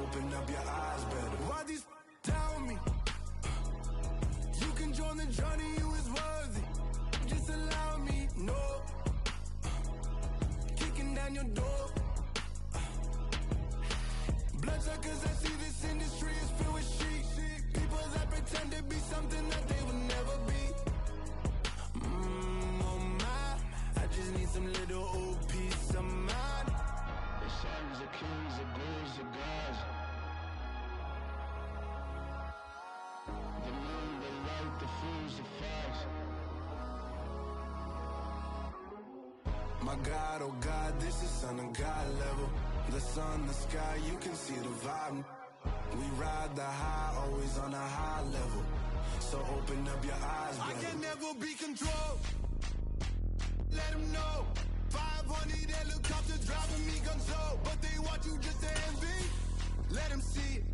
open up your eyes better. Why these tell me? You can join the journey, you is worthy. Just allow me, no. Kicking down your door. Bloodsuckers, I see this industry is filled with sheep. People that pretend to be something that they will never be. Oh my, I just need some little old peace of mind. The sons of kings, the ghouls, the gods. The moon, the light, the fools, the facts. My God, oh God, this is son of God level. The sun, the sky, you can see the vibe. We ride the high, always on a high level. So open up your eyes, baby. I can never be controlled. Let them know. 500 helicopters driving me gonzo. But they want you just to envy. Let them see it.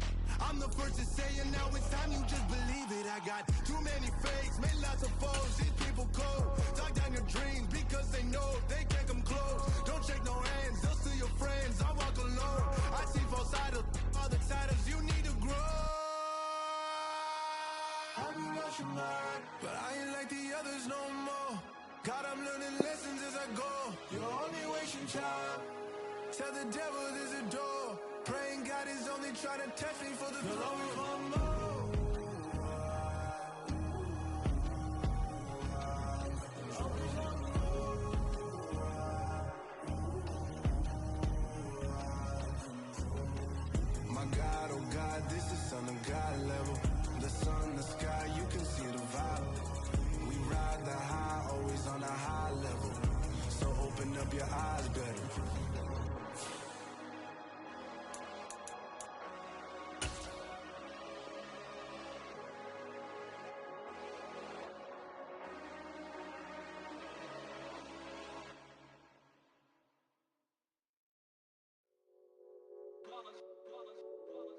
I'm the first to say it, now it's time you just believe it. I got too many fakes, made lots of foes. These people cold. Talk down your dreams because they know they can't come close. Don't shake no hands, they'll steal your friends. I walk alone. I see false idols, other titles. You need to grow. Have you lost your mind? But I ain't like the others no more. God, I'm learning lessons as I go. You're only wasting time. Tell the devil there's a door. Praying God is only trying to test me for the glory. My God, oh God, this is son of God level. The sun, the sky, you can see the vibe. We ride the high, always on a high level. So open up your eyes better.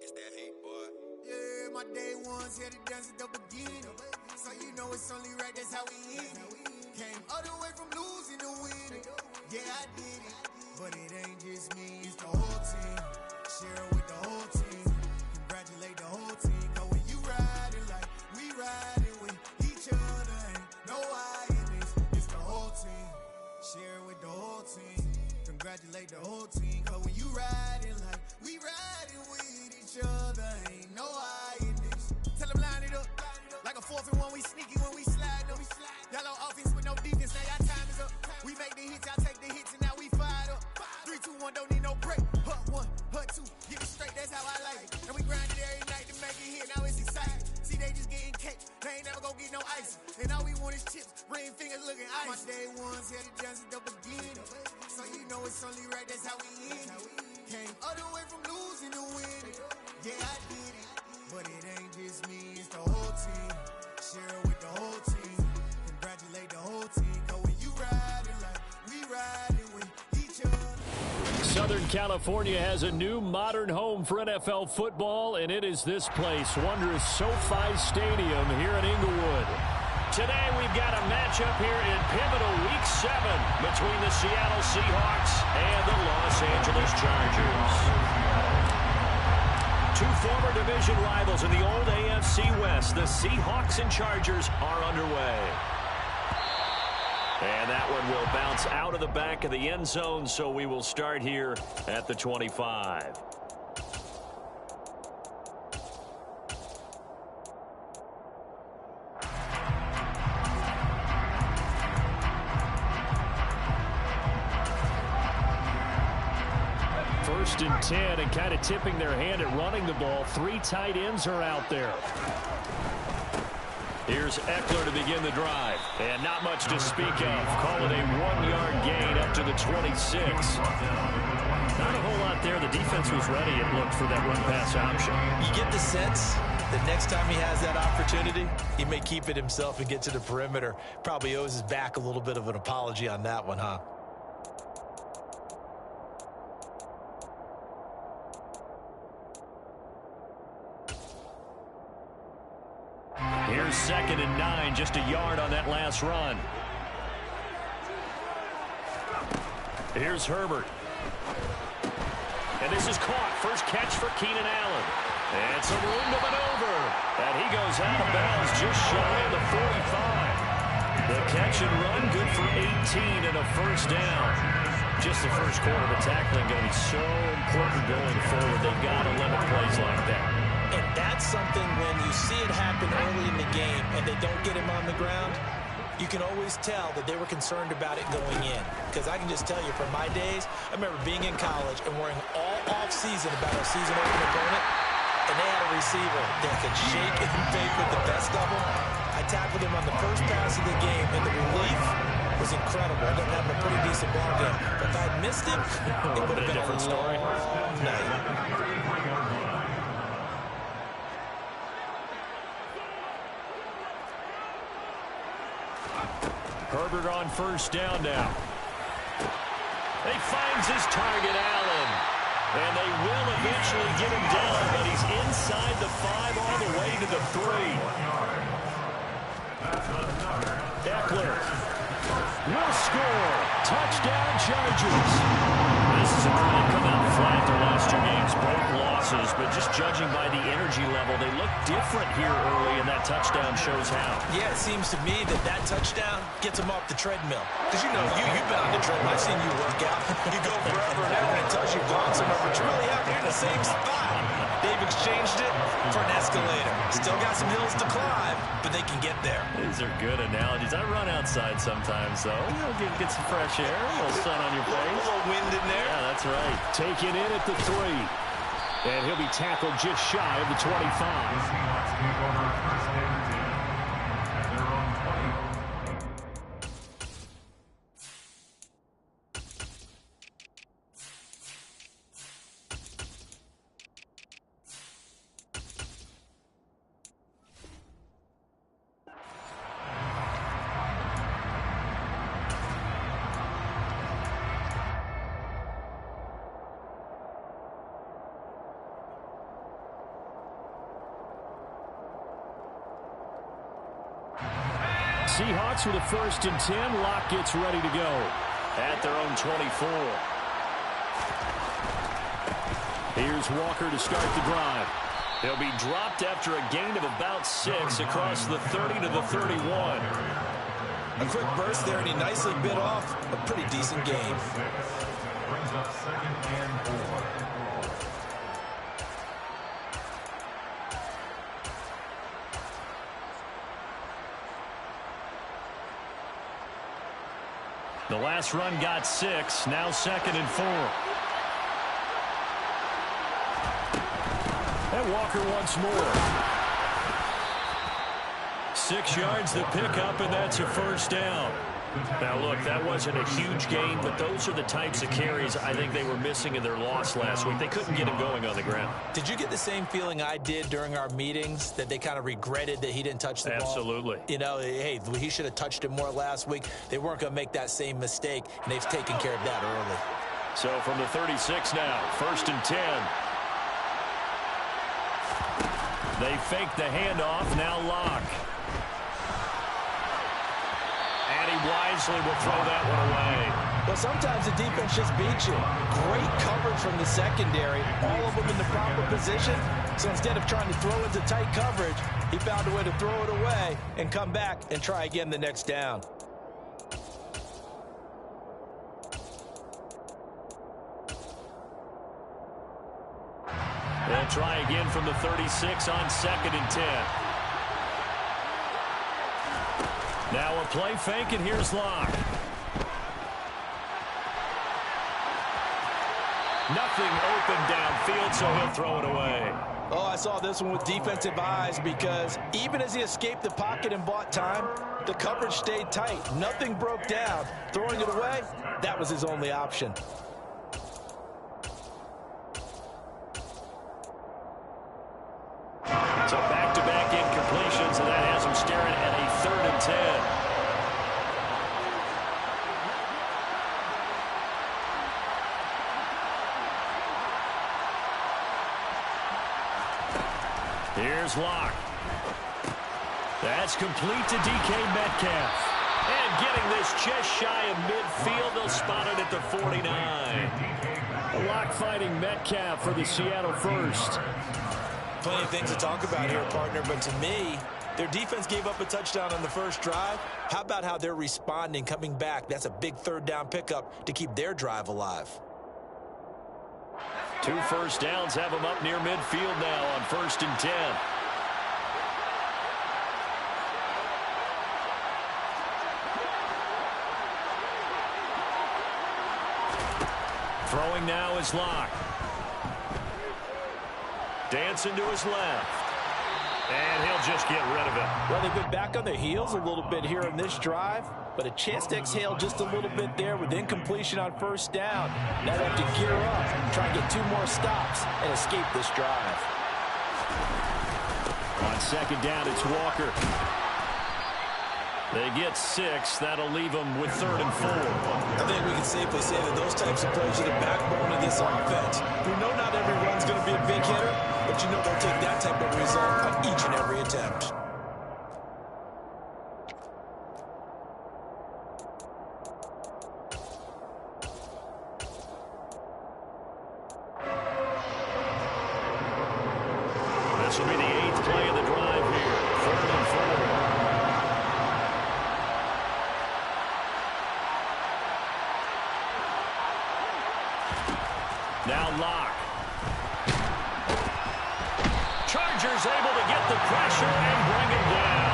It's that heat, boy. Yeah, my day ones here to dance at the beginning. So you know it's only right, that's how we end it. Came all the way from losing to winning. Yeah, I did it. But it ain't just me, it's the whole team. Share it with the whole team. Congratulate the whole team. Cause when you riding like we riding with each other, ain't no I in this. It's the whole team. Share it with the whole team. Congratulate the whole team. Cause when you riding like we riding with each other, ain't no I in this. Tell them line it up. Like a 4th and 1, we sneaky when we slide them. Yellow offense with no defense, now y'all time is up. We make the hits, y'all take the hits, and now we fired up. 3, 2, 1, don't need no break. Hut 1, hut 2, get it straight, that's how I like it. And we grind it every night to make it hit, now it's exciting. See, they just getting cake, they ain't never gonna get no ice. And all we want is chips, ring fingers looking ice. My day ones here to dance at the beginning. So you know it's only right, that's how we end it. Came all the way from losing to winning. Yeah, I did it. But it ain't just me, it's the whole team. Share it with the whole team. Congratulate the whole team. Cause when you riding like we riding with each other. Southern California has a new modern home for NFL football, and it is this place, wondrous SoFi Stadium here in Inglewood. Today we've got a matchup here in pivotal Week 7 between the Seattle Seahawks and the Los Angeles Chargers. Two former division rivals in the old AFC West, the Seahawks and Chargers, are underway. And that one will bounce out of the back of the end zone, so we will start here at the 25. First and 10, and kind of tipping their hand at running the ball. 3 tight ends are out there. Here's Eckler to begin the drive. And not much to speak of. Call it a 1-yard gain up to the 26. Not a whole lot there. The defense was ready, it looked, for that run-pass option. You get the sense that next time he has that opportunity, he may keep it himself and get to the perimeter. Probably owes his back a little bit of an apology on that one, huh? Here's 2nd and 9, just a yard on that last run. Here's Herbert. And this is caught. First catch for Keenan Allen. And some room to maneuver. And he goes out of bounds just shy of the 45. The catch and run good for 18 and a first down. Just the first quarter, but tackling going to be so important going forward. They've got to limit plays like that. And that's something when you see it happen early in the game and they don't get him on the ground, you can always tell that they were concerned about it going in. Because I can just tell you from my days, I remember being in college and worrying all off-season about our season-opening opponent, and they had a receiver that could shake and fake with the best of them. I tackled him on the first pass of the game, and the relief was incredible. I ended up having a pretty decent ball game. But if I had missed him, it would have been a different story. Night. Herbert on first down now. He finds his target, Allen. And they will eventually get him down, but he's inside the 5 all the way to the 3. Eckler will score. Touchdown Chargers. This is a crowd come out flat their last 2 games, both losses, but just judging by the energy level, they look different here early, and that touchdown shows how. Yeah, it seems to me that touchdown gets them off the treadmill. Because, you know, you've been on the treadmill. I've seen you work out. You go forever and ever, and it tells you've gone somewhere, but you're really out here in the same spot. They've exchanged it for an escalator. Still got some hills to climb, but they can get there. These are good analogies. I run outside sometimes, though. You know, get some fresh air, a little sun on your face. A little wind in there. Yeah, that's right. Taken in at the 3. And he'll be tackled just shy of the 25. Seahawks with a 1st and 10. Locke gets ready to go at their own 24. Here's Walker to start the drive. He'll be dropped after a gain of about 6 across the 30 to the 31. A quick burst there, and he nicely bit off a pretty decent game. Brings up 2nd and 4. The last run got 6. Now 2nd and 4. And Walker once more. 6 yards the pickup, and that's a first down. Now, look, that wasn't a huge gain, but those are the types of carries I think they were missing in their loss last week. They couldn't get him going on the ground. Did you get the same feeling I did during our meetings, that they kind of regretted that he didn't touch the ball? Absolutely. You know, hey, he should have touched it more last week. They weren't going to make that same mistake, and they've taken care of that early. So from the 36 now, 1st and 10. They fake the handoff, now Locke. And he wisely will throw that one away. Well, sometimes the defense just beats you. Great coverage from the secondary, all of them in the proper position. So instead of trying to throw into tight coverage, he found a way to throw it away and come back and try again the next down. They'll try again from the 36 on 2nd and 10. Now a play fake, and here's Locke. Nothing open downfield, so he'll throw it away. Oh, I saw this one with defensive eyes, because even as he escaped the pocket and bought time, the coverage stayed tight. Nothing broke down. Throwing it away, that was his only option. So back-to-back incompletions, and that has him staring at a 3rd and 10. Here's Locke. That's complete to DK Metcalf. And they're getting this just shy of midfield. They'll spot it at the 49. A lock fighting Metcalf for the Seattle first. Plenty of things to talk about here, partner, but to me, their defense gave up a touchdown on the first drive. How about how they're responding, coming back? That's a big third down pickup to keep their drive alive. 2 first downs have them up near midfield now on 1st and 10. Throwing now is Locke. Dancing to his left. And he'll just get rid of it. Well, they've been back on their heels a little bit here in this drive, but a chance to exhale just a little bit there with incompletion on first down. Now they have to gear up, try and get 2 more stops, and escape this drive. On 2nd down, it's Walker. They get 6. That'll leave them with 3rd and 4. I think we can safely say that those types of plays are the backbone of this offense. We know not every run's going to be a big hitter, but you know they'll take that type of result on each and every attempt. This will be the 8th play of the drive here. 3rd and 4. Now Locke. Chargers able to get the pressure and bring it down.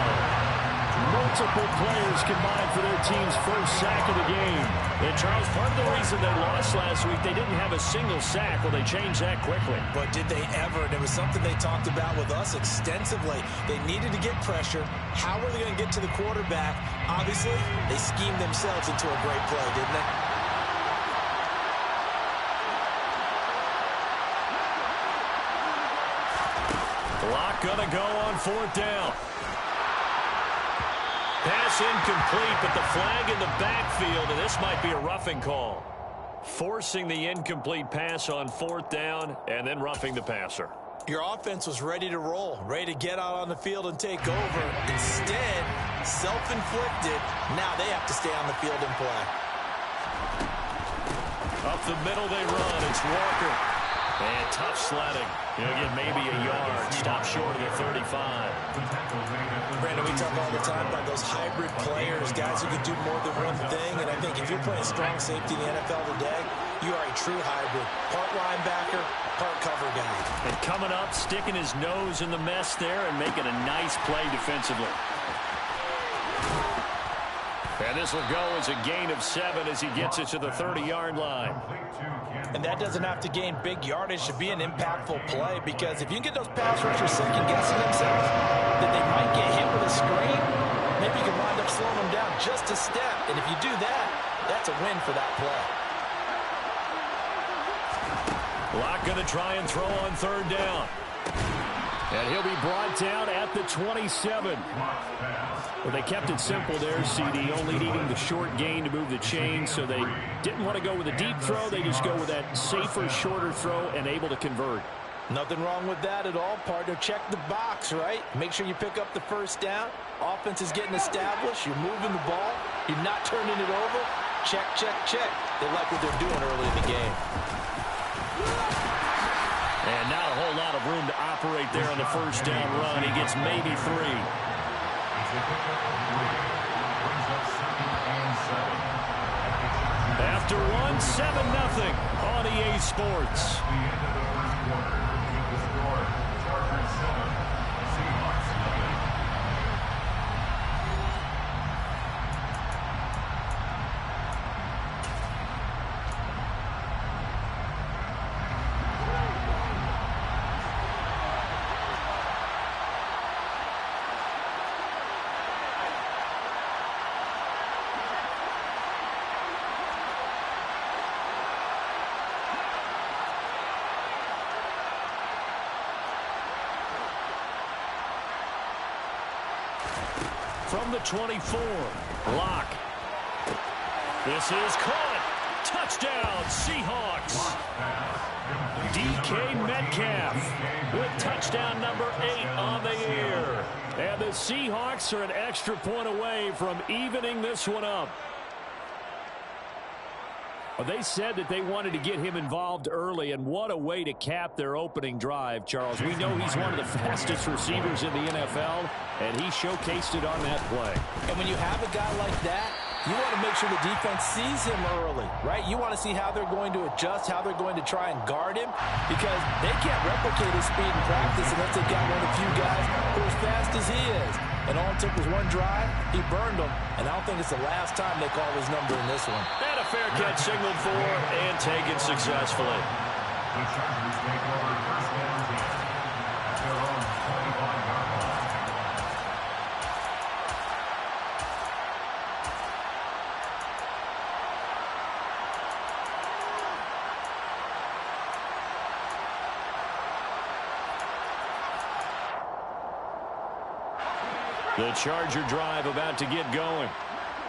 Multiple players combined for their team's first sack of the game. And Charles, part of the reason they lost last week, they didn't have a single sack. Well, they changed that quickly. But did they ever? And it was something they talked about with us extensively. They needed to get pressure. How were they going to get to the quarterback? Obviously, they schemed themselves into a great play, didn't they? Locke gonna go on 4th down. Pass incomplete, but the flag in the backfield, and this might be a roughing call. Forcing the incomplete pass on 4th down, and then roughing the passer. Your offense was ready to roll, ready to get out on the field and take over. Instead, self-inflicted, now they have to stay on the field and play. Up the middle they run, it's Walker. And tough sledding. He'll get maybe a yard. Stop short of the 35. Brandon, we talk all the time about those hybrid players, guys who can do more than one thing. And I think if you're playing strong safety in the NFL today, you are a true hybrid. Part linebacker, part cover guy. And coming up, sticking his nose in the mess there and making a nice play defensively. And this will go as a gain of 7 as he gets it to the 30-yard line. And that doesn't have to gain big yardage to be an impactful play, because if you can get those pass rushers second-guessing themselves, that they might get hit with a screen, maybe you can wind up slowing them down just a step. And if you do that, that's a win for that play. Locke going to try and throw on 3rd down. And he'll be brought down at the 27. Well, they kept it simple there, CD, only needing the short gain to move the chain, so they didn't want to go with a deep throw. They just go with that safer, shorter throw and able to convert. Nothing wrong with that at all, partner. Check the box, right? Make sure you pick up the first down. Offense is getting established. You're moving the ball. You're not turning it over. Check, check, check. They like what they're doing early in the game. And not a whole lot of room to operate there on the first down run. He gets maybe 3. After 1, 7-0 on EA Sports. From the 24, Locke. This is caught. Touchdown, Seahawks. DK Metcalf with touchdown number 8 on the year. And the Seahawks are an extra point away from evening this one up. Well, they said that they wanted to get him involved early, and what a way to cap their opening drive, Charles. We know he's one of the fastest receivers in the NFL, and he showcased it on that play. And when you have a guy like that, you want to make sure the defense sees him early, right? You want to see how they're going to adjust, how they're going to try and guard him, because they can't replicate his speed in practice unless they've got one of the few guys who are as fast as he is. And all it took was one drive. He burned them, and I don't think it's the last time they call his number in this one. And a fair catch signaled for and taken successfully. The Chargers take over first down 10 at their own 25-yard line. The Charger drive about to get going.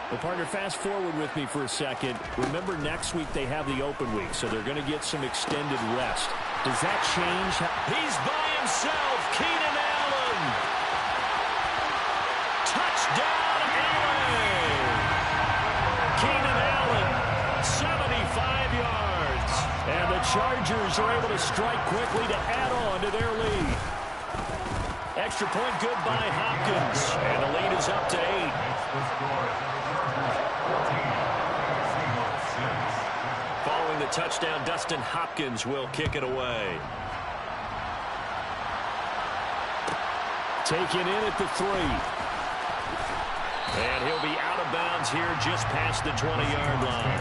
Well, partner, fast forward with me for a second. Remember, next week they have the open week, so they're going to get some extended rest. Does that change? He's by himself. Keenan Allen. Touchdown, Allen. Keenan Allen, 75 yards. And the Chargers are able to strike quickly to add on to their lead. Extra point good by Hopkins. And the lead is up to 8. Following the touchdown, Dustin Hopkins will kick it away. Taken in at the 3. And he'll be out of bounds here just past the 20-yard line.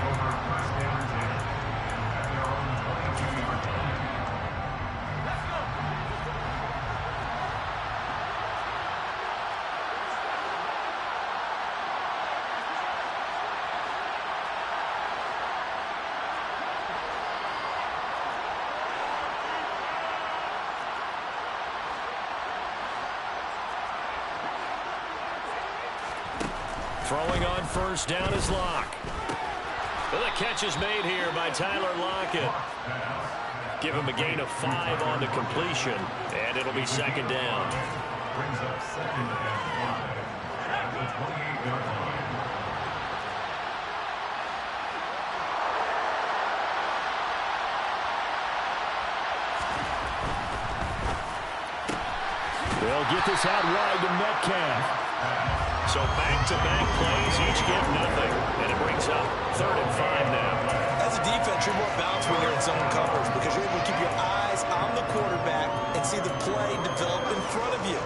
Throwing on first down is Locke. Well, the catch is made here by Tyler Lockett. Give him a gain of 5 on the completion, and it'll be second down. Brings up second and 5 at the 28-yard line. They'll get this out wide to Metcalf. So back-to-back plays, each get nothing. And it brings up 3rd and 5 now. As a defense, you're more balanced when you're in zone coverage because you're able to keep your eyes on the quarterback and see the play develop in front of you.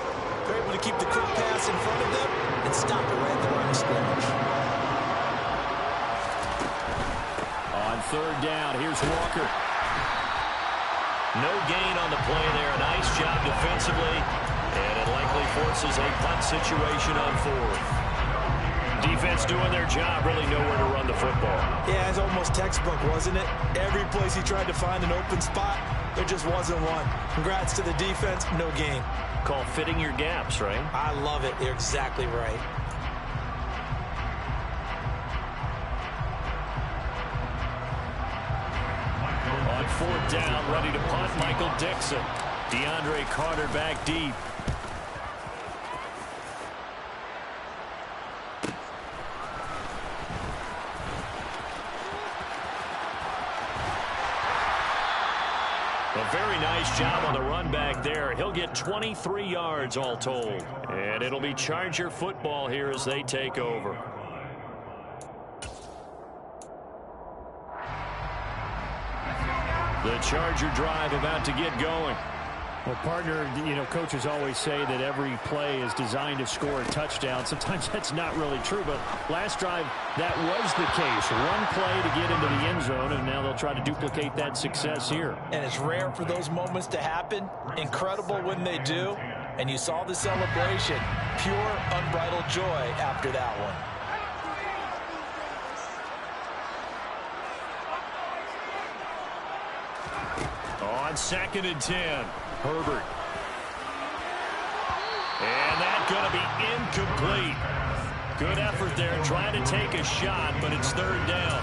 You're able to keep the quick pass in front of them and stop it right at the line of scrimmage. On 3rd down, here's Walker. No gain on the play there. A nice job defensively. And it likely forces a punt situation on 4th. Defense doing their job, really nowhere to run the football. Yeah, it's almost textbook, wasn't it? Every place he tried to find an open spot, there just wasn't one. Congrats to the defense, no gain. Call fitting your gaps, right? I love it. You're exactly right. On 4th down, ready to punt, Michael Dixon. DeAndre Carter back deep. A very nice job on the run back there. He'll get 23 yards all told. And it'll be Charger football here as they take over. The Charger drive about to get going. Well, partner, you know, coaches always say that every play is designed to score a touchdown. Sometimes that's not really true, but last drive, that was the case. One play to get into the end zone, and now they'll try to duplicate that success here. And it's rare for those moments to happen. Incredible when they do. And you saw the celebration. Pure, unbridled joy after that one. On 2nd and 10, Herbert. And that's going to be incomplete. Good effort there trying to take a shot, but it's 3rd down.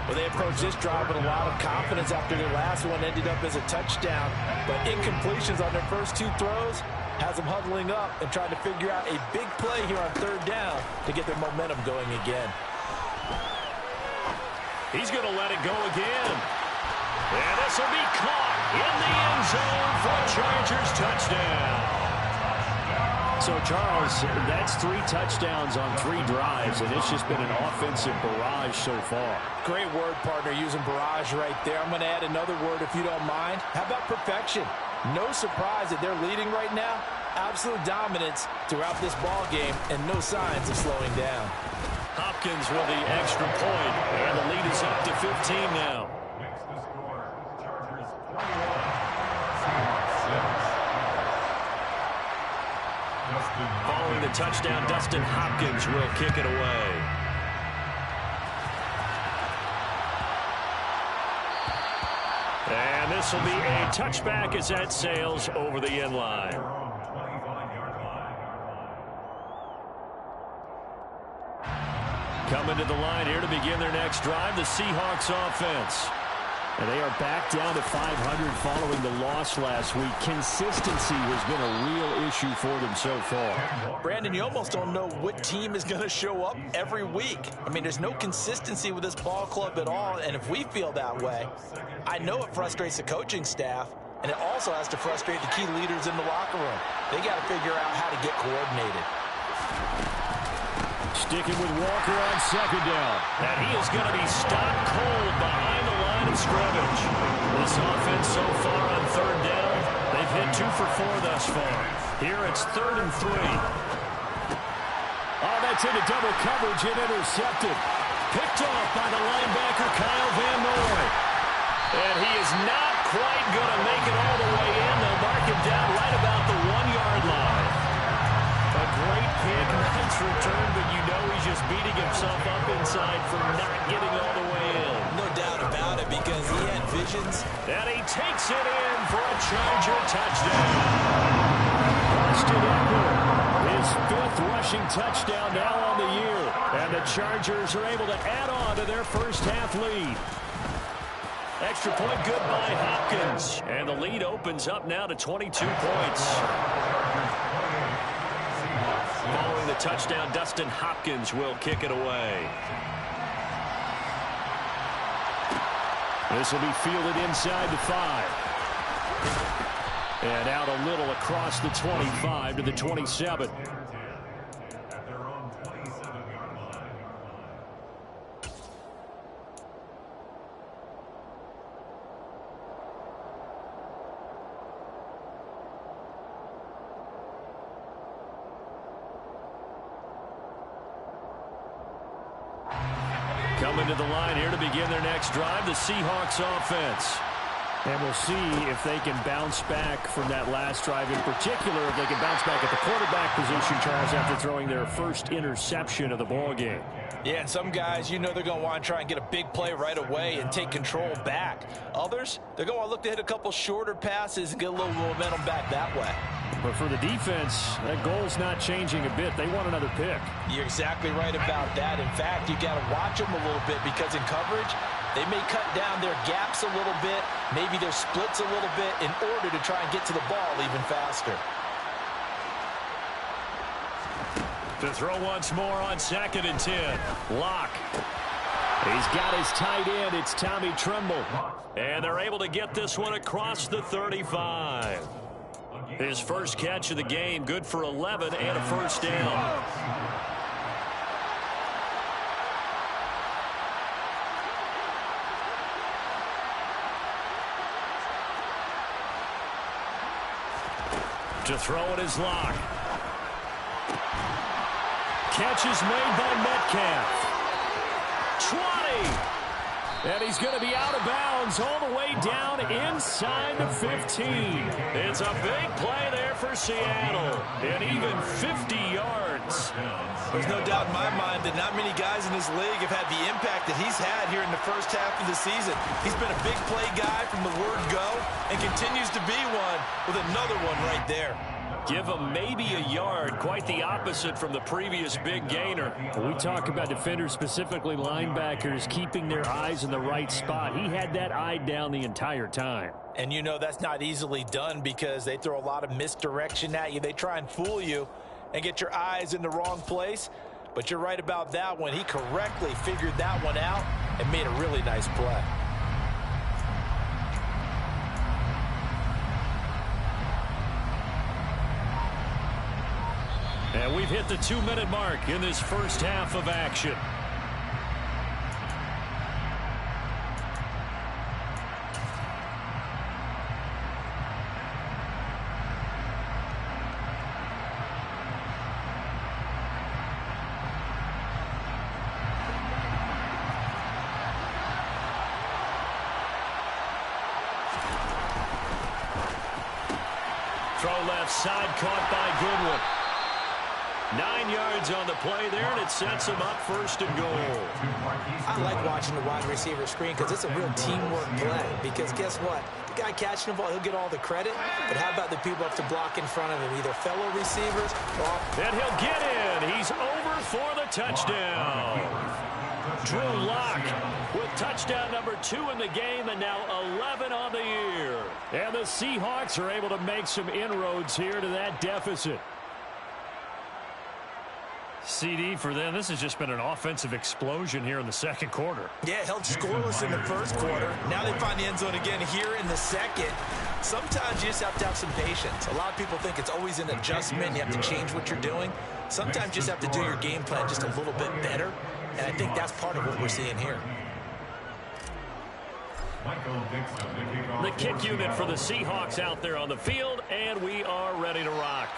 Well, they approached this drive with a lot of confidence after their last one ended up as a touchdown. But incompletions on their first two throws has them huddling up and trying to figure out a big play here on third down to get their momentum going again. He's going to let it go again. And this will be caught in the end zone for a Chargers touchdown. So, Charles, that's 3 touchdowns on 3 drives, and it's just been an offensive barrage so far. Great word, partner, using barrage right there. I'm going to add another word if you don't mind. How about perfection? No surprise that they're leading right now. Absolute dominance throughout this ball game and no signs of slowing down. Hopkins with the extra point, and the lead is up to 15 now. Makes the score. Chargers 21, Seahawks 6. Following the touchdown, Dustin Hopkins will kick it away. And this will be a touchback as that sails over the end line. Coming to the line here to begin their next drive, the Seahawks offense. And they are back down to 500 following the loss last week. Consistency has been a real issue for them so far. Brandon, you almost don't know what team is going to show up every week. I mean, there's no consistency with this ball club at all, and if we feel that way, I know it frustrates the coaching staff, and it also has to frustrate the key leaders in the locker room. They got to figure out how to get coordinated. Sticking with Walker on second down. And he is going to be stopped cold behind the line of scrimmage. This offense so far on third down, they've hit 2 for 4 thus far. Here it's 3rd and 3. Oh, that's into double coverage and intercepted. Picked off by the linebacker, Kyle Van Noy. And he is not quite going to make it all the way in. They'll mark him down right about the 1-yard line. A great kick, nice return, but you know he's just beating himself up inside for not getting all the way in. No doubt about it, because he had visions. And he takes it in for a Charger touchdown. Austin Eckler, his 5th rushing touchdown now on the year. And the Chargers are able to add on to their first half lead. Extra point good by Hopkins. And the lead opens up now to 22 points. Following the touchdown, Dustin Hopkins will kick it away. This will be fielded inside the 5. And out a little across the 25 to the 27. At their own 27-yard line. Coming to the line here to begin their next drive, the Seahawks offense. And we'll see if they can bounce back from that last drive, in particular if they can bounce back at the quarterback position, Charles, after throwing their first interception of the ball game. Yeah, and some guys, you know they're going to want to try and get a big play right away and take control back. Others, they're going to want to look to hit a couple shorter passes and get a little momentum back that way. But for the defense, that goal's not changing a bit. They want another pick. You're exactly right about that. In fact, you got to watch them a little bit, because in coverage, they may cut down their gaps a little bit, maybe their splits a little bit, in order to try and get to the ball even faster. To throw once more on 2nd and 10. Locke. He's got his tight end. It's Tommy Tremble. And they're able to get this one across the 35. His first catch of the game, good for 11 and a first down. To throw it is Locke. Catch is made by Metcalf. 20. And he's going to be out of bounds all the way down inside the 15. It's a big play there for Seattle. And even 50 yards. There's no doubt in my mind that not many guys in this league have had the impact that he's had here in the first half of the season. He's been a big play guy from the word go and continues to be one with another one right there. Give him maybe a yard, quite the opposite from the previous big gainer. We talk about defenders, specifically linebackers, keeping their eyes in the right spot. He had that eye down the entire time. And you know that's not easily done because they throw a lot of misdirection at you. They try and fool you and get your eyes in the wrong place. But you're right about that one. He correctly figured that one out and made a really nice play. And we've hit the 2-minute mark in this first half of action. Throw left side, caught by Goodwin. 9 yards on the play there, and it sets him up first and goal. I like watching the wide receiver screen because it's a real teamwork play. Because guess what? The guy catching the ball, he'll get all the credit. But how about the people up to block in front of him, either fellow receivers or... And he'll get in. He's over for the touchdown. Drew Lock with touchdown number 2 in the game, and now 11 on the year. And the Seahawks are able to make some inroads here to that deficit. CD for them, this has just been an offensive explosion here in the second quarter. Yeah, held scoreless in the first quarter. Now they find the end zone again here in the second. Sometimes you just have to have some patience. A lot of people think it's always an adjustment. You have to change what you're doing. Sometimes you just have to do your game plan just a little bit better. And I think that's part of what we're seeing here. The kick unit for the Seahawks out there on the field, and we are ready to rock.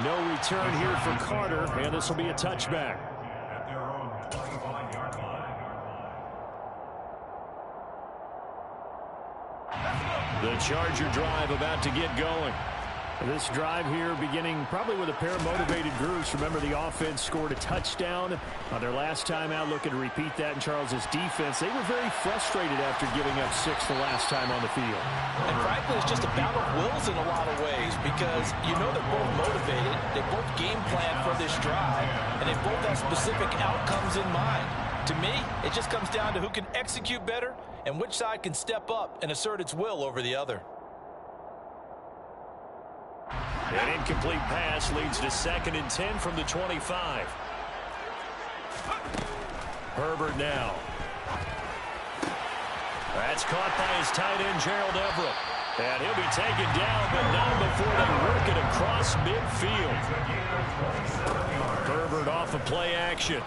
No return here for Carter, and this will be a touchback. At their own 25-yard line. The Charger drive about to get going. This drive here beginning probably with a pair of motivated groups. Remember, the offense scored a touchdown on their last time out, looking to repeat that in Charles's defense. They were very frustrated after giving up 6 the last time on the field. And frankly, it's just a battle of wills in a lot of ways because you know they're both motivated. They both game plan for this drive, and they both have specific outcomes in mind. To me, it just comes down to who can execute better and which side can step up and assert its will over the other. An incomplete pass leads to 2nd and 10 from the 25. Herbert now. That's caught by his tight end, Gerald Everett. And he'll be taken down, but not before they work it across midfield. Herbert off of play action.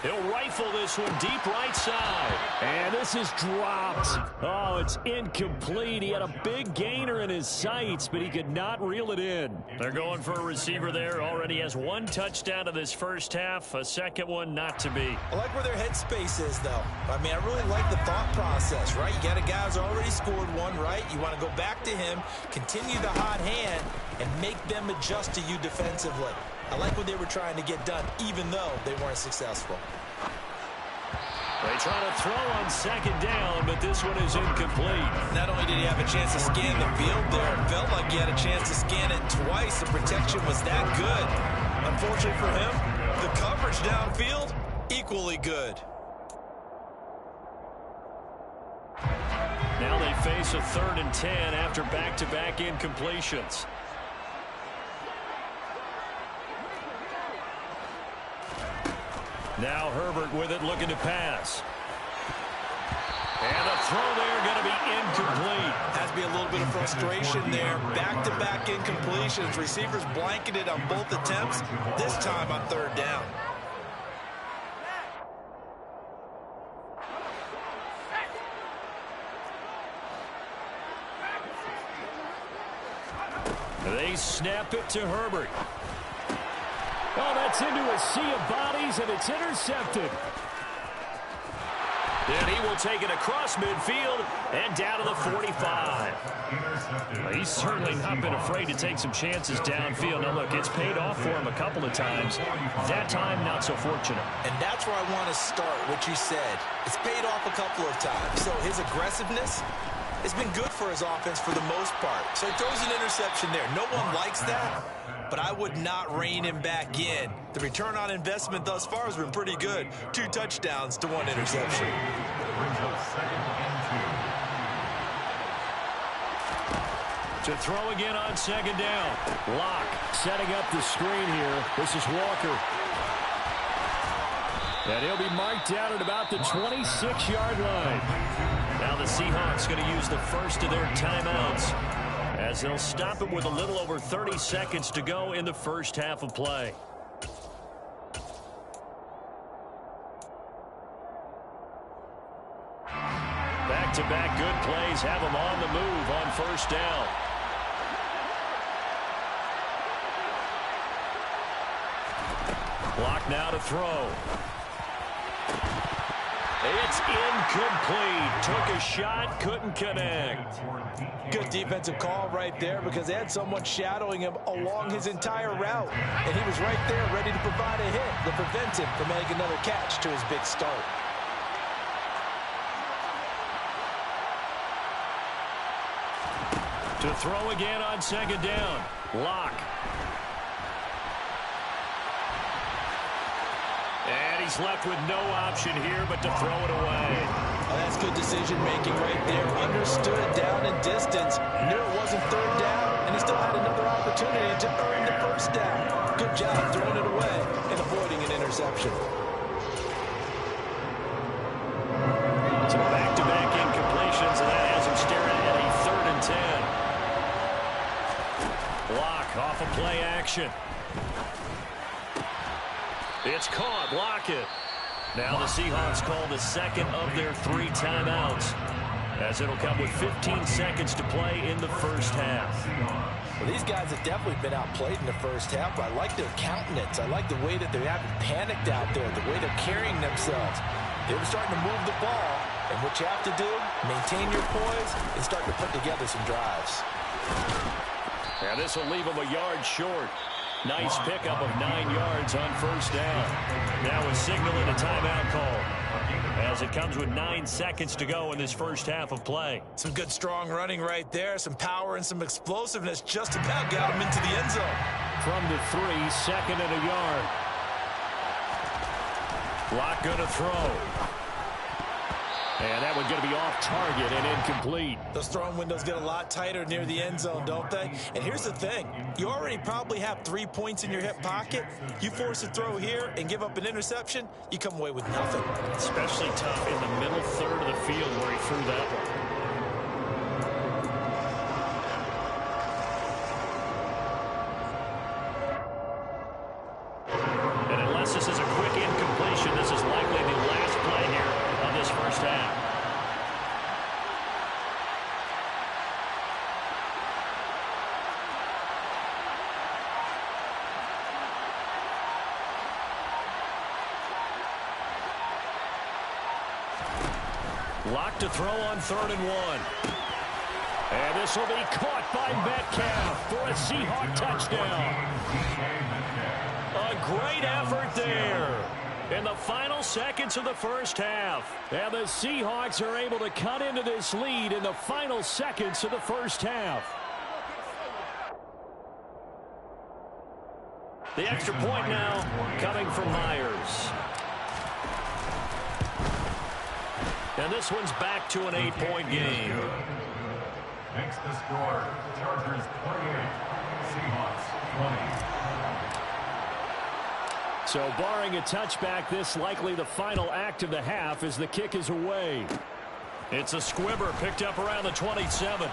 He'll rifle this one deep right side. And this is dropped. Oh, it's incomplete. He had a big gainer in his sights, but he could not reel it in. They're going for a receiver there. Already has 1 touchdown in this first half. A second one not to be. I like where their headspace is, though. I mean, I really like the thought process, right? You got a guy who's already scored 1, right? You want to go back to him, continue the hot hand, and make them adjust to you defensively. I like what they were trying to get done, even though they weren't successful. They try to throw on 2nd down, but this one is incomplete. Not only did he have a chance to scan the field there, it felt like he had a chance to scan it twice. The protection was that good. Unfortunately for him, the coverage downfield, equally good. Now they face a 3rd and 10 after back-to-back incompletions. Now Herbert with it, looking to pass. And the throw there going to be incomplete. Has to be a little bit of frustration there. Back-to-back incompletions. Receivers blanketed on both attempts, this time on 3rd down. They snap it to Herbert. Oh, that's into a sea of bodies, and it's intercepted. And he will take it across midfield and down to the 45. Well, he's certainly not been afraid to take some chances downfield. Now, look, it's paid off for him a couple of times. That time, not so fortunate. And that's where I want to start, what you said. It's paid off a couple of times. So his aggressiveness has been good for his offense for the most part. So he throws an interception there. No one likes that, but I would not rein him back in. The return on investment thus far has been pretty good. 2 touchdowns to 1 interception. Brings up 2nd and 2. To throw again on 2nd down. Locke setting up the screen here. This is Walker. And he'll be marked down at about the 26-yard line. Now the Seahawks going to use the first of their timeouts as they'll stop him with a little over 30 seconds to go in the first half of play. Back-to-back good plays have him on the move on 1st down. Clock now to throw. It's incomplete. Took a shot, couldn't connect. Good defensive call right there because they had someone shadowing him along his entire route. And he was right there ready to provide a hit that prevents him from making another catch to his big start. To throw again on 2nd down. Locke. And he's left with no option here but to throw it away. Oh, that's good decision-making right there. Understood down and distance. Knew it wasn't 3rd down, and he still had another opportunity to earn the 1st down. Good job throwing it away and avoiding an interception. So back-to-back incompletions, and that has him staring at a 3rd and 10. Locke off of play action. It's caught. Lockett. Now the Seahawks call the second of their 3 timeouts, as it'll come with 15 seconds to play in the first half. Well, these guys have definitely been outplayed in the first half, but I like their countenance. I like the way that they haven't panicked out there, the way they're carrying themselves. They're starting to move the ball, and what you have to do, maintain your poise and start to put together some drives. And this will leave them a yard short. Nice pickup of 9 yards on 1st down. Now a signal and a timeout call, as it comes with 9 seconds to go in this first half of play. Some good strong running right there, some power and some explosiveness just about got him into the end zone. From the 3, 2nd and a yard. Locke going to throw. And that one's going to be off target and incomplete. Those throwing windows get a lot tighter near the end zone, don't they? And here's the thing. You already probably have 3 points in your hip pocket. You force a throw here and give up an interception, you come away with nothing. Especially tough in the middle 3rd of the field where he threw that one. And unless this is a quick incompletion, this is likely the last play here of this first half. Locke to throw on 3rd and 1. And this will be caught by Metcalf for a Seahawk touchdown. A great effort there in the final seconds of the first half. And the Seahawks are able to cut into this lead in the final seconds of the first half. The extra point now coming from Myers. And this one's back to an 8-point game. Makes the score. Chargers 28, Seahawks 20. So barring a touchback, this likely the final act of the half as the kick is away. It's a squibber picked up around the 27.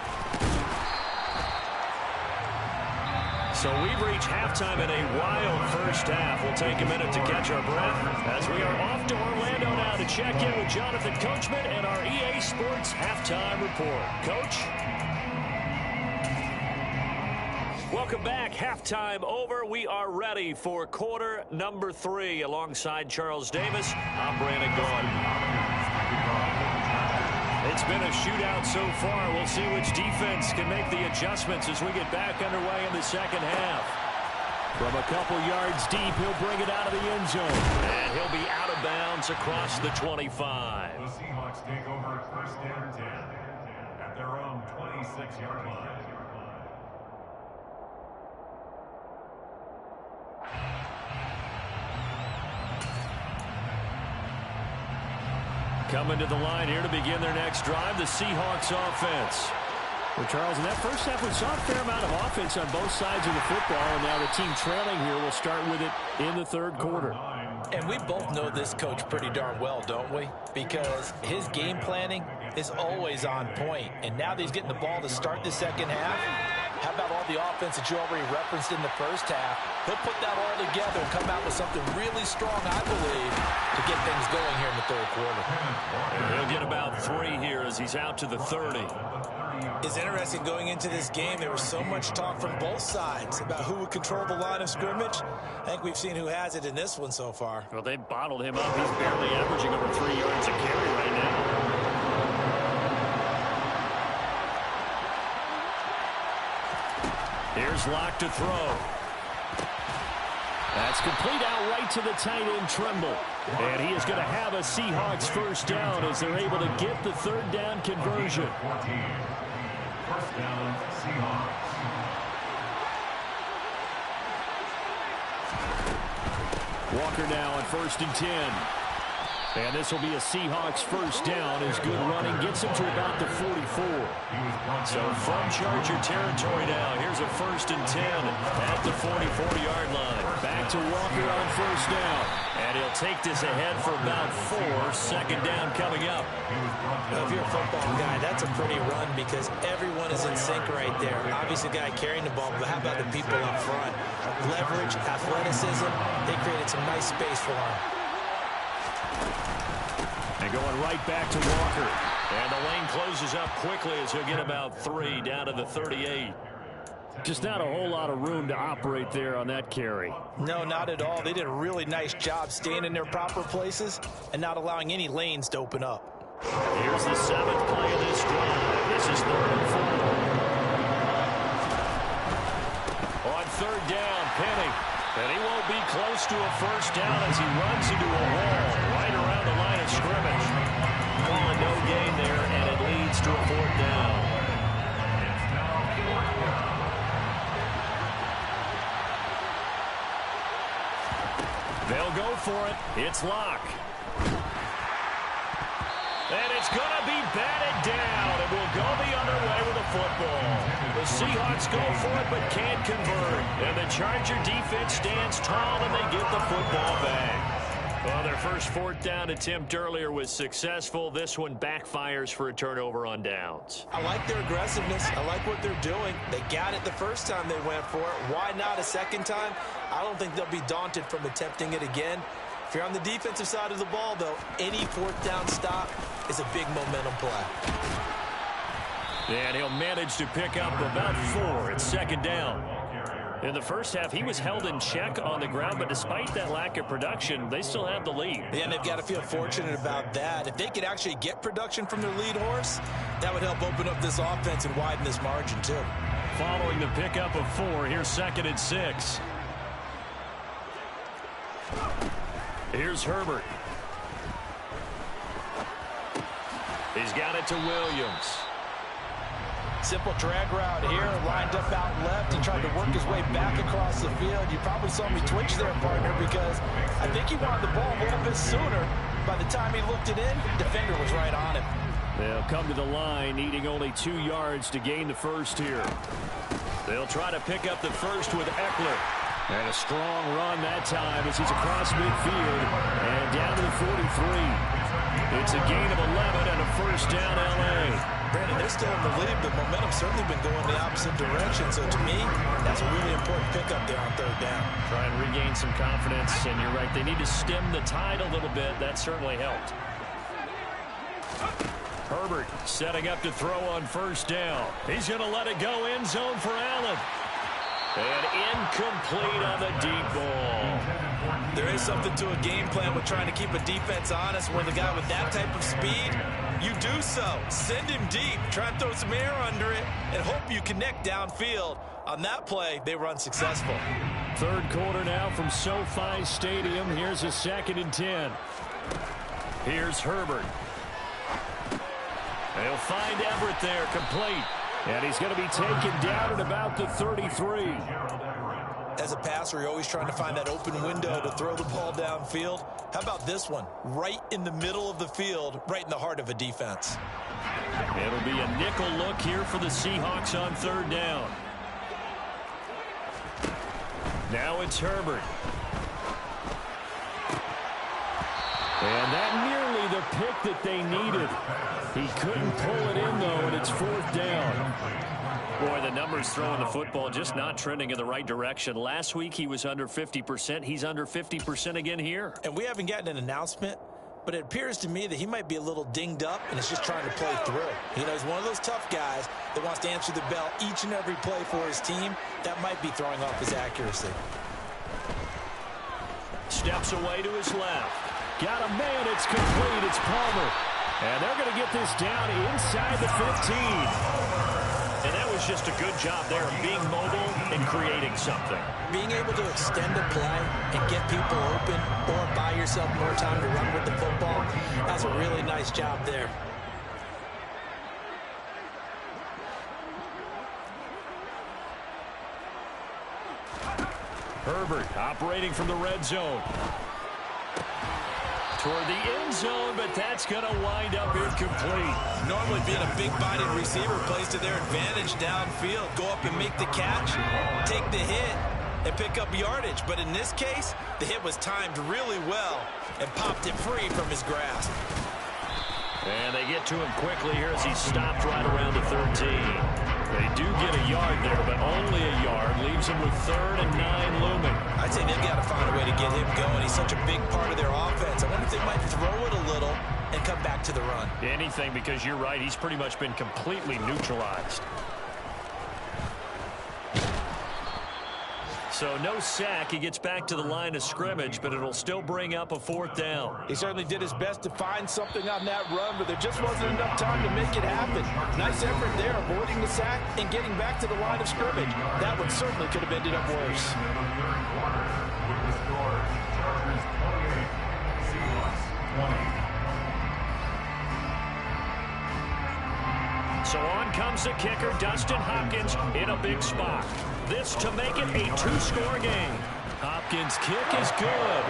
So we've reached halftime in a wild first half. We'll take a minute to catch our breath as we are off to Orlando now to check in with Jonathan Coachman and our EA Sports Halftime Report. Coach? Welcome back. Halftime over. We are ready for quarter number 3 alongside Charles Davis. I'm Brandon Gaudin. It's been a shootout so far. We'll see which defense can make the adjustments as we get back underway in the second half. From a couple yards deep, he'll bring it out of the end zone. And he'll be out of bounds across the 25. The Seahawks take over first down 10 at their own 26-yard line. Coming to the line here to begin their next drive, the Seahawks offense. Well, Charles, in that first half, we saw a fair amount of offense on both sides of the football, and now the team trailing here will start with it in the third quarter. And we both know this coach pretty darn well, don't we? Because his game planning is always on point. And now that he's getting the ball to start the second half, how about all the offense that you already referenced in the first half? He'll put that all together and come out with something really strong, I believe, to get things going here in the third quarter. He'll get about 3 here as he's out to the 30. It's interesting going into this game. There was so much talk from both sides about who would control the line of scrimmage. I think we've seen who has it in this one so far. Well, they bottled him up. He's barely averaging over 3 yards a carry right now. Here's Locke to throw. That's complete out right to the tight end, Tremble. And he is going to have a Seahawks first down as they're able to get the third down conversion. 14. First down, Seahawks. Walker now on 1st and 10. And this will be a Seahawks first down as good running gets him to about the 44. So from Charger territory now, here's a 1st and 10 at the 44-yard line. Back to Walker on first down. And he'll take this ahead for about 4. Second down coming up. Now, if you're a football guy, that's a pretty run because everyone is in sync right there. Obviously, the guy carrying the ball, but how about the people up front? Leverage, athleticism, they created some nice space for him. And going right back to Walker. And the lane closes up quickly as he'll get about 3 down to the 38. Just not a whole lot of room to operate there on that carry. No, not at all. They did a really nice job staying in their proper places and not allowing any lanes to open up. Here's the 7th play of this drive. This is 3rd and 4. On 3rd down, Penny. And he won't be close to a first down as he runs into a wall right around the line of scrimmage. Calling no gain there, and it leads to a 4th down. They'll go for it. It's Locke. And it's going to be batted down. It will go the other way with the football. The Seahawks go for it but can't convert. And the Charger defense stands tall and they get the football back. Well, their first 4th down attempt earlier was successful. This one backfires for a turnover on downs. I like their aggressiveness. I like what they're doing. They got it the first time they went for it. Why not a second time? I don't think they'll be daunted from attempting it again. If you're on the defensive side of the ball, though, any 4th down stop is a big momentum play. And he'll manage to pick up about 4 at 2nd down. In the first half, he was held in check on the ground, but despite that lack of production, they still have the lead. Yeah, and they've got to feel fortunate about that. If they could actually get production from their lead horse, that would help open up this offense and widen this margin, too. Following the pickup of 4, here's 2nd and 6. Here's Herbert. He's got it to Williams. Simple drag route here, lined up out left and tried to work his way back across the field. You probably saw me twitch there, partner, because I think he wanted the ball a little bit sooner. By the time he looked it in, the defender was right on him. They'll come to the line, needing only 2 yards to gain the first here. They'll try to pick up the first with Eckler. And a strong run that time as he's across midfield and down to the 43. It's a gain of 11 and a first down, L.A. Brandon, they're still in the lead, but momentum's certainly been going the opposite direction. So to me, that's a really important pickup there on 3rd down. Try and regain some confidence, and you're right. They need to stem the tide a little bit. That certainly helped. Herbert setting up to throw on 1st down. He's going to let it go end zone for Allen. And incomplete on the deep ball. There is something to a game plan with trying to keep a defense honest where the guy with that type of speed you do so. Send him deep. Try and throw some air under it and hope you connect downfield. On that play, they were unsuccessful. Third quarter now from SoFi Stadium. Here's a 2nd and 10. Here's Herbert. They'll find Everett there, complete. And he's going to be taken down at about the 33. As a passer, you're always trying to find that open window to throw the ball downfield. How about this one? Right in the middle of the field, right in the heart of a defense. It'll be a nickel look here for the Seahawks on 3rd down. Now it's Herbert. And that nearly the pick that they needed. He couldn't pull it in, though, and it's 4th down. Boy, the numbers throwing the football just not trending in the right direction. Last week he was under 50%. He's under 50% again here. And we haven't gotten an announcement, but it appears to me that he might be a little dinged up and is just trying to play through. You know, he's one of those tough guys that wants to answer the bell each and every play for his team. That might be throwing off his accuracy. Steps away to his left. Got a man. It's complete. It's Palmer. And they're going to get this down inside the 15. And that was just a good job there of being mobile and creating something. Being able to extend a play and get people open or buy yourself more time to run with the football, that's a really nice job there. Herbert operating from the red zone. Toward the end zone, but that's going to wind up incomplete. Normally being a big-bodied receiver plays to their advantage downfield. Go up and make the catch, take the hit, and pick up yardage. But in this case, the hit was timed really well and popped it free from his grasp. And they get to him quickly here as he stopped right around the 13. They do get a yard there, but only a yard. Leaves him with 3rd and 9 looming. I'd say they've got to find a way to get him going. He's such a big part of their offense. I wonder if they might throw it a little and come back to the run. Anything, because you're right. He's pretty much been completely neutralized. So no sack. He gets back to the line of scrimmage, but it'll still bring up a 4th down. He certainly did his best to find something on that run, but there just wasn't enough time to make it happen. Nice effort there, avoiding the sack and getting back to the line of scrimmage. That one certainly could have ended up worse. So on comes the kicker, Dustin Hopkins, in a big spot. This to make it a 2-score game. Hopkins' kick is good.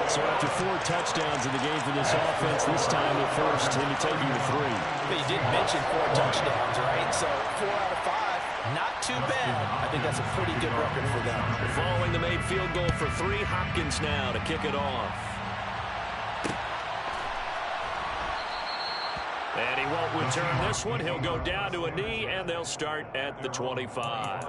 So after 4 touchdowns in the game for this offense, this time the first, and you're taking the 3. But you did mention 4 touchdowns, right? So 4 out of 5, not too bad. I think that's a pretty good record for them. Following the made field goal for 3, Hopkins now to kick it off. And he won't return this one. He'll go down to a knee, and they'll start at the 25.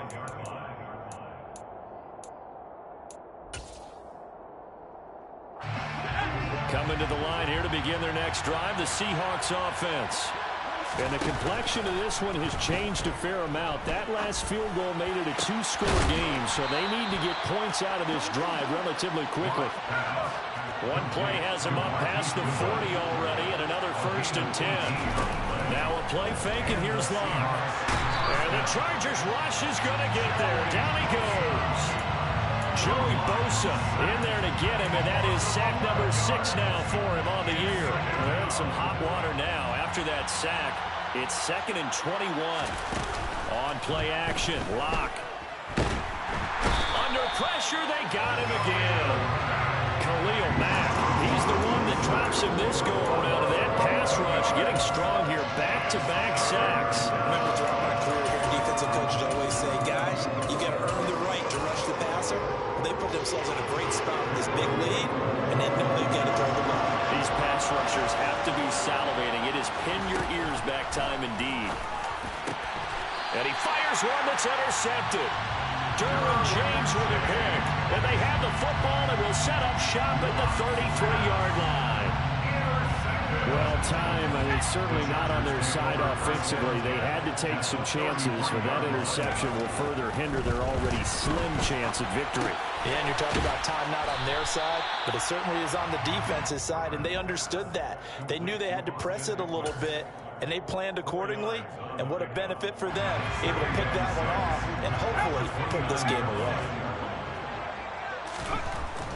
Coming to the line here to begin their next drive, the Seahawks offense. And the complexion of this one has changed a fair amount. That last field goal made it a 2-score game, so they need to get points out of this drive relatively quickly. One play has him up past the 40 already, and another 1st and 10. Now a play fake, and here's Locke. And the Chargers rush is going to get there. Down he goes. Joey Bosa in there to get him, and that is sack number 6 now for him on the year. And some hot water now after that sack. It's 2nd and 21. On play action, Locke. Under pressure, they got him again. Khalil Mack, he's the one that drops him this go-around of that pass rush. Getting strong here, back-to-back sacks. Remember throughout my career here, defensive coaches always say, guys, you got to earn the right to rush the passer. They put themselves in a great spot with this big lead, and then they've got to throw the ball. These pass rushers have to be salivating. It is pin your ears back time indeed. And he fires one that's intercepted. Derwin James with a pick. And they have the football and will set up shop at the 33-yard line. Well, time, it's certainly not on their side offensively. They had to take some chances, but that interception will further hinder their already slim chance of victory. Yeah, and you're talking about time not on their side, but it certainly is on the defense's side, and they understood that. They knew they had to press it a little bit, and they planned accordingly, and what a benefit for them, able to pick that one off and hopefully put this game away.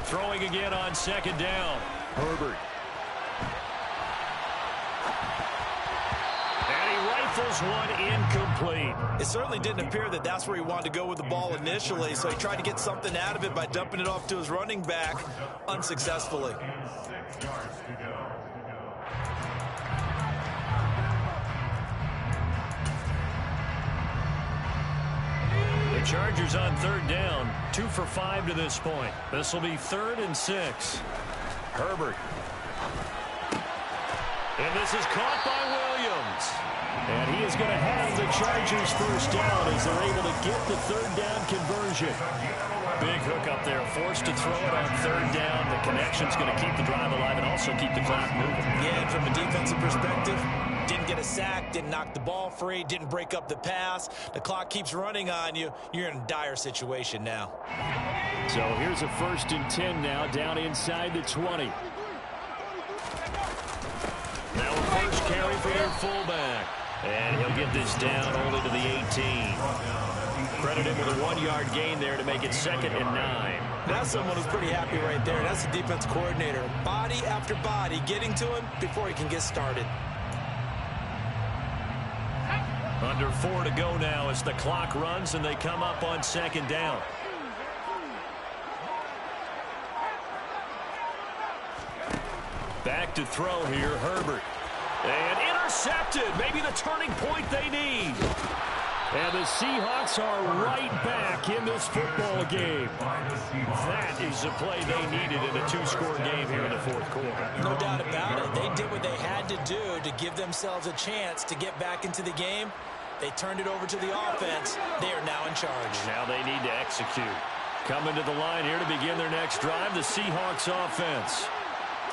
Throwing again on second down. Herbert. And he rifles one incomplete. It certainly didn't appear that that's where he wanted to go with the ball initially, so he tried to get something out of it by dumping it off to his running back unsuccessfully. The Chargers on third down, 2 for 5 to this point. This will be 3rd and 6. Herbert. And this is caught by Williams. And he is going to have the Chargers first down as they're able to get the third down conversion. Big hook up there, forced to throw it on third down. The connection's going to keep the drive alive and also keep the clock moving. Yeah, and from a defensive perspective, didn't get a sack, didn't knock the ball free, didn't break up the pass. The clock keeps running on you. You're in a dire situation now. So here's a 1st and 10 now, down inside the 20. Now a first carry for their fullback. And he'll get this down only to the 18. Credit him with a 1-yard gain there to make it 2nd and 9. That's someone who's pretty happy right there. That's the defense coordinator. Body after body getting to him before he can get started. Under 4 to go now as the clock runs and they come up on 2nd down. Back to throw here, Herbert. And intercepted. Maybe the turning point they need. And the Seahawks are right back in this football game. That is the play they needed in a 2-score game here in the 4th quarter. No doubt about it. They did what they had to do to give themselves a chance to get back into the game. They turned it over to the offense. They are now in charge. Now they need to execute. Coming to the line here to begin their next drive, the Seahawks offense.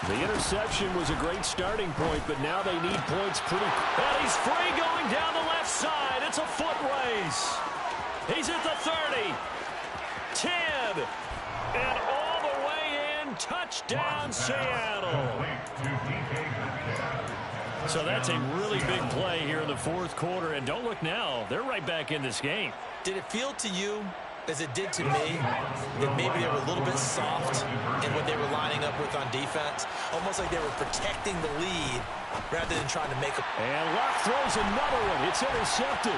The interception was a great starting point, but now they need points pretty. And he's free going down the left side. It's a foot race. He's at the 30, 10, and all the way in. Touchdown, Seattle. So that's a really big play here in the 4th quarter. And don't look now. They're right back in this game. Did it feel to you, as it did to me, that maybe they were a little bit soft in what they were lining up with on defense? Almost like they were protecting the lead rather than trying to make a... And Luck throws another one. It's intercepted.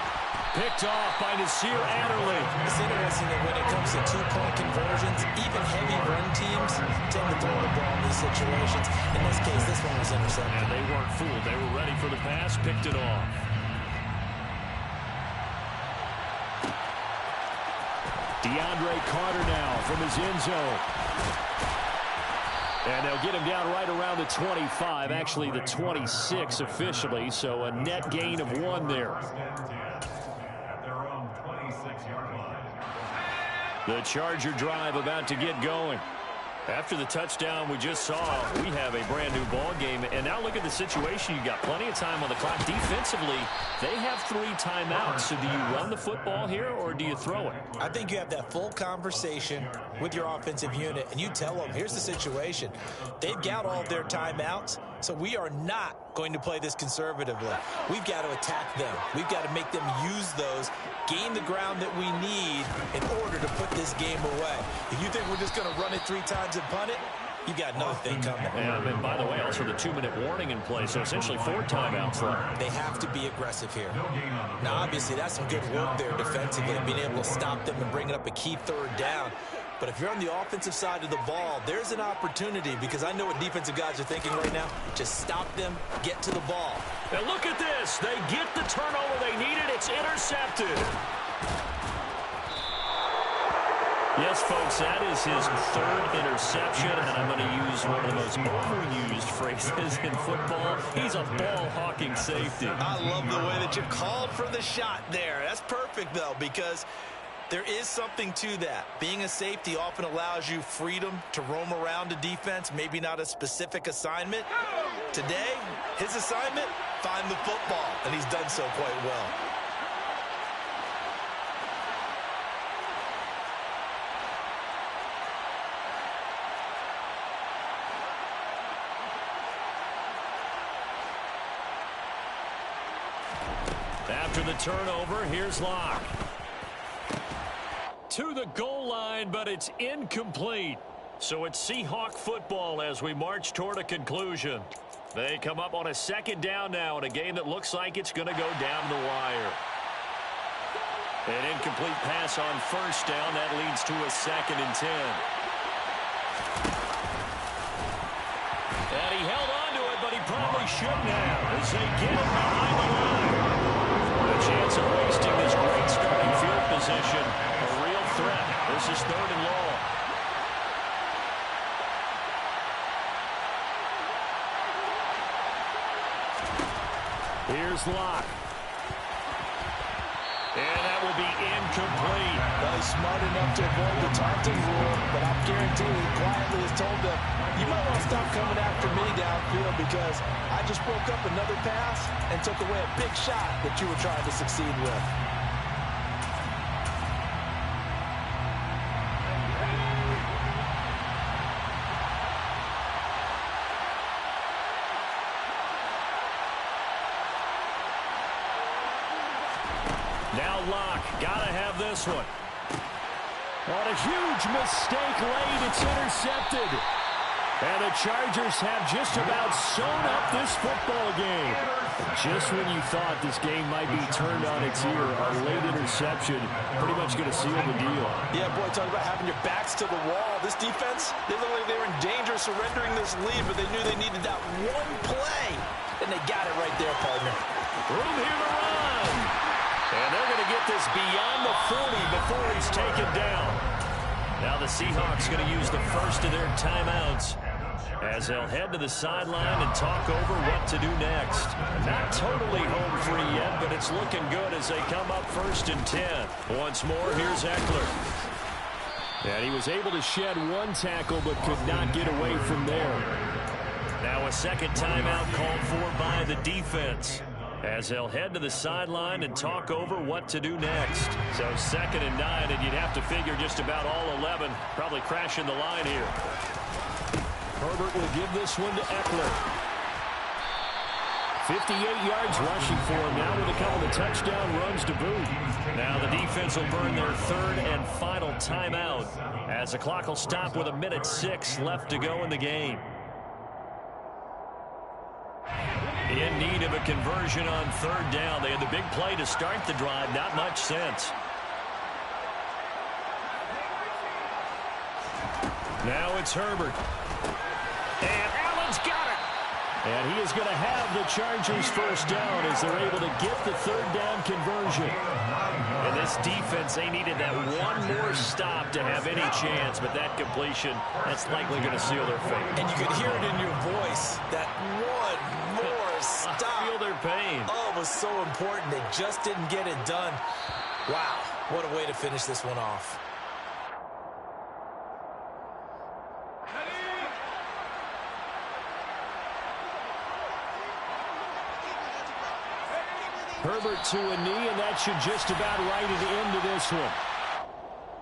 Picked off by Nasir Adderley. It's interesting that when it comes to 2-point conversions, even heavy run teams tend to throw the ball in these situations. In this case, this one was intercepted. And they weren't fooled. They were ready for the pass, picked it off. DeAndre Carter now from his end zone. And they'll get him down right around the 25, actually the 26 officially, so a net gain of 1 there. The Charger drive about to get going. After the touchdown we just saw, we have a brand new ball game. And now look at the situation. You've got plenty of time on the clock. Defensively, they have 3 timeouts. So do you run the football here or do you throw it? I think you have that full conversation with your offensive unit, and you tell them, here's the situation. They've got all of their timeouts, so we are not going to play this conservatively. We've got to attack them. We've got to make them use those, gain the ground that we need in order to put this game away. If you think we're just going to run it 3 times and punt it, you got another thing coming. And by the way, also the 2-minute warning in play, so essentially 4 timeouts left. They have to be aggressive here. Now, obviously, that's some good work there defensively, being able to stop them and bringing up a key 3rd down. But if you're on the offensive side of the ball, there's an opportunity, because I know what defensive guys are thinking right now. Just stop them, get to the ball. And look at this. They get the turnover they needed. It's intercepted. Yes, folks, that is his 3rd interception, and I'm going to use one of the most overused phrases in football. He's a ball-hawking safety. I love the way that you called for the shot there. That's perfect, though, because there is something to that. Being a safety often allows you freedom to roam around a defense, maybe not a specific assignment. Today, his assignment, find the football, and he's done so quite well. After the turnover, here's Locke. To the goal line, but it's incomplete. So it's Seahawk football as we march toward a conclusion. They come up on a second down now in a game that looks like it's going to go down the wire. An incomplete pass on first down. That leads to a 2nd and 10. And he held on to it, but he probably shouldn't have as they get it behind the line. A chance of wasting this great starting field position. A real threat. This is 3rd and long. Here's Locke. And that will be incomplete. Well, he's smart enough to avoid the taunting rule, but I'm guaranteeing he quietly has told them, you might want to stop coming after me downfield because I just broke up another pass and took away a big shot that you were trying to succeed with. Now Locke, gotta have this one. On a huge mistake late, it's intercepted. And the Chargers have just about sewn up this football game. Just when you thought this game might be turned on its ear, a late interception pretty much going to seal the deal. Yeah, boy, talk about having your backs to the wall. This defense, they look like they were in danger of surrendering this lead, but they knew they needed that one play. And they got it right there, partner. Room here to run. And they're going to get this beyond the 40 before he's taken down. Now the Seahawks going to use the first of their timeouts as they'll head to the sideline and talk over what to do next. Not totally home free yet, but it's looking good as they come up 1st and 10. Once more, here's Eckler. And he was able to shed one tackle but could not get away from there. Now a second timeout called for by the defense as they'll head to the sideline and talk over what to do next. So 2nd and 9, and you'd have to figure just about all 11 probably crashing the line here. Herbert will give this one to Eckler. 58 yards rushing for him now with a couple of touchdown runs to boot. Now the defense will burn their 3rd and final timeout as the clock will stop with 1:06 left to go in the game. In need of a conversion on 3rd down. They had the big play to start the drive. Not much sense. Now it's Herbert. And Allen's got it. And he is going to have the Chargers first down as they're able to get the 3rd down conversion. And this defense, they needed that one more stop to have any chance, but that completion, that's likely going to seal their fate. And you could hear it in your voice, that one more stop. I feel their pain. Oh, it was so important. They just didn't get it done. Wow, what a way to finish this one off. Herbert to a knee, and that should just about write it into this one.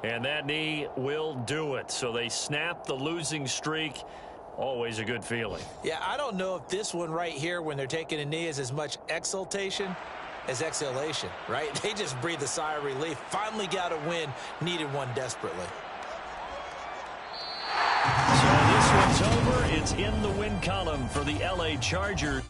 And that knee will do it. So they snap the losing streak. Always a good feeling. Yeah, I don't know if this one right here when they're taking a knee is as much exultation as exhalation, right? They just breathe a sigh of relief. Finally got a win. Needed one desperately. So this one's over. It's in the win column for the LA Chargers.